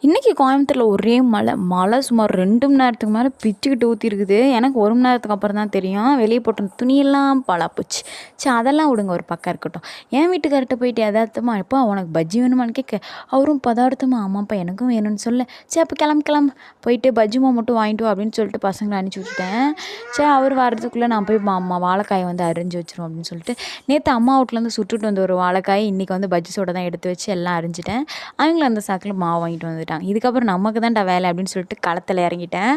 இன்றைக்கி கோயம்புத்தூரில் ஒரே மழை சுமார் 2 மணி நேரத்துக்கு மேலே பிச்சுக்கிட்டு ஊற்றிருக்குது. எனக்கு 1 மணி நேரத்துக்கு அப்புறம் தான் தெரியும். வெளியே போட்ட துணியெல்லாம் பாழாப்போச்சு. சரி அதெல்லாம் விடுங்க, ஒரு பக்கம் இருக்கட்டும். என் வீட்டுக்கார்ட்ட போயிட்டு எதார்த்தமா, எப்பா உனக்கு பஜ்ஜி வேணுமான்னு கேட்க, அவரும் பதார்த்தமா ஆமாப்பா எனக்கும் வேணும்னு சொல்ல, சரி அப்போ கிளம்பு போயிட்டு பஜ்ஜிமா மட்டும் வாங்கிட்டு வா அப்படின்னு சொல்லிட்டு பசங்களை அனுப்பிச்சி விட்டுட்டேன். சரி அவர் வர்றதுக்குள்ளே நான் போய் வாழைக்காயை வந்து அரிஞ்சு வச்சிரும் அப்படின்னு சொல்லிட்டு, நேற்று அம்மா வீட்டிலேருந்து சுட்டுட்டு வந்து ஒரு வாழைக்காய் இன்றைக்கி வந்து பஜ்ஜி சோடை தான் எடுத்து வச்சு எல்லாம் அரிஞ்சிட்டேன். அவங்களும் அந்த சாக்கில் மாவு வாங்கிட்டு வந்துட்டாங்க. இதுக்கப்புறம் நமக்கு தான்டா வேலை அப்படின்னு சொல்லிட்டு களத்தில் இறங்கிட்டேன்.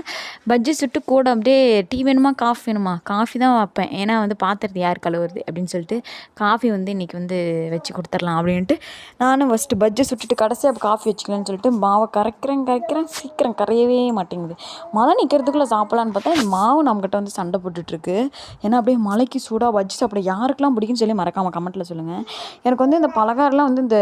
பஜ்ஜி சுட்டு கூட அப்படியே டீ வேணுமா காஃபி வேணுமா, காஃபி தான் வைப்பேன். ஏன்னா வந்து பாத்திரத்தை யார் கழுவுறது அப்படின்னு சொல்லிட்டு காஃபி வந்து இன்றைக்கி வந்து வச்சு கொடுத்துடலாம் அப்படின்ட்டு நானும் ஃபஸ்ட்டு பஜ்ஜி சுட்டுட்டு கடைசியாக காஃபி வச்சுக்கலான்னு சொல்லிட்டு மாவை கரைக்கிறேன் சீக்கிரம் கரையவே மாட்டேங்குது. மழை நிற்கிறதுக்குள்ளே சாப்பிட்லான்னு பார்த்தா இந்த மாவு நம்மக்கிட்ட வந்து சண்டை போட்டுட்ருக்கு. ஏன்னா அப்படியே மலைக்கு சூடாக பஜ்ஜி சாப்பிட யாருக்கெல்லாம் பிடிக்குன்னு சொல்லி மறக்காமல் கமெண்ட்டில் சொல்லுங்கள். எனக்கு வந்து இந்த பலகாரம்லாம் வந்து இந்த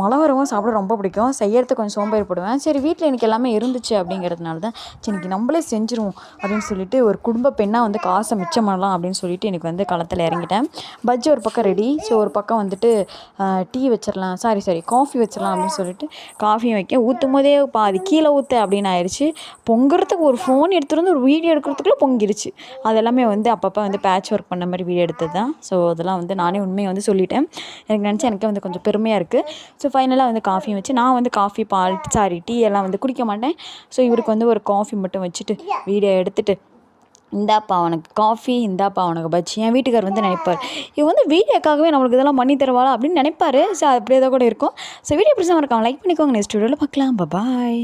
மழை வரவும் சாப்பிட ரொம்ப பிடிக்கும். செய்யறதுக்கு கொஞ்சம் சோம்பேறிப்படுவேன். சரி வீட்டில் எனக்கு எல்லாமே இருந்துச்சு அப்படிங்கிறதுனால தான் சரி இன்றைக்கி நம்மளே செஞ்சுருவோம் அப்படின்னு சொல்லிட்டு ஒரு குடும்ப பெண்ணாக வந்து காசை மிச்சம் பண்ணலாம் அப்படின்னு சொல்லிட்டு எனக்கு வந்து களத்தில் இறங்கிட்டேன். பஜ்ஜி ஒரு பக்கம் ரெடி. ஸோ ஒரு பக்கம் வந்துட்டு டீ வச்சிடலாம், காஃபி வச்சிடலாம் அப்படின்னு சொல்லிட்டு காஃபியும் வைக்க ஊற்றும் போதே பாதி கீழே ஊற்ற அப்படின்னு ஆயிடுச்சு. பொங்குறதுக்கு ஒரு ஃபோன் எடுத்துகிட்டு வந்து ஒரு வீடியோ எடுக்கிறதுக்குள்ளே பொங்கிருச்சு. அது எல்லாமே வந்து அப்பப்போ வந்து பேட்ச் ஒர்க் பண்ண மாதிரி வீடியோ எடுத்தது தான். ஸோ அதெல்லாம் வந்து நானே உண்மையை வந்து சொல்லிட்டேன். எனக்கு நினச்சி எனக்கே வந்து கொஞ்சம் பெருமையாக இருக்குது. ஸோ ஃபைனலாக வந்து காஃபியும் வச்சு நான் வந்து காஃபி டீ எல்லாம் வந்து குடிக்க மாட்டேன். ஸோ இவருக்கு வந்து ஒரு காஃபி மட்டும் வச்சுட்டு வீடியோ எடுத்துகிட்டு, இந்தாப்பா உனக்கு காஃபி, இந்தாப்பா உனக்கு பஜ்ஜி. என் வீட்டுக்கார் வந்து நினைப்பார், இவன் வந்து வீடியோக்காகவே நம்மளுக்கு இதெல்லாம் பண்ணி தருவாளா அப்படின்னு நினைப்பாரு. ஸோ அப்படியே தான் கூட இருக்கும். ஸோ வீடியோ பிடிச்சா மறக்காம லைக் பண்ணிக்கோங்க. நெக்ஸ்ட் வீடியோவில் பார்க்கலாம். பாய்.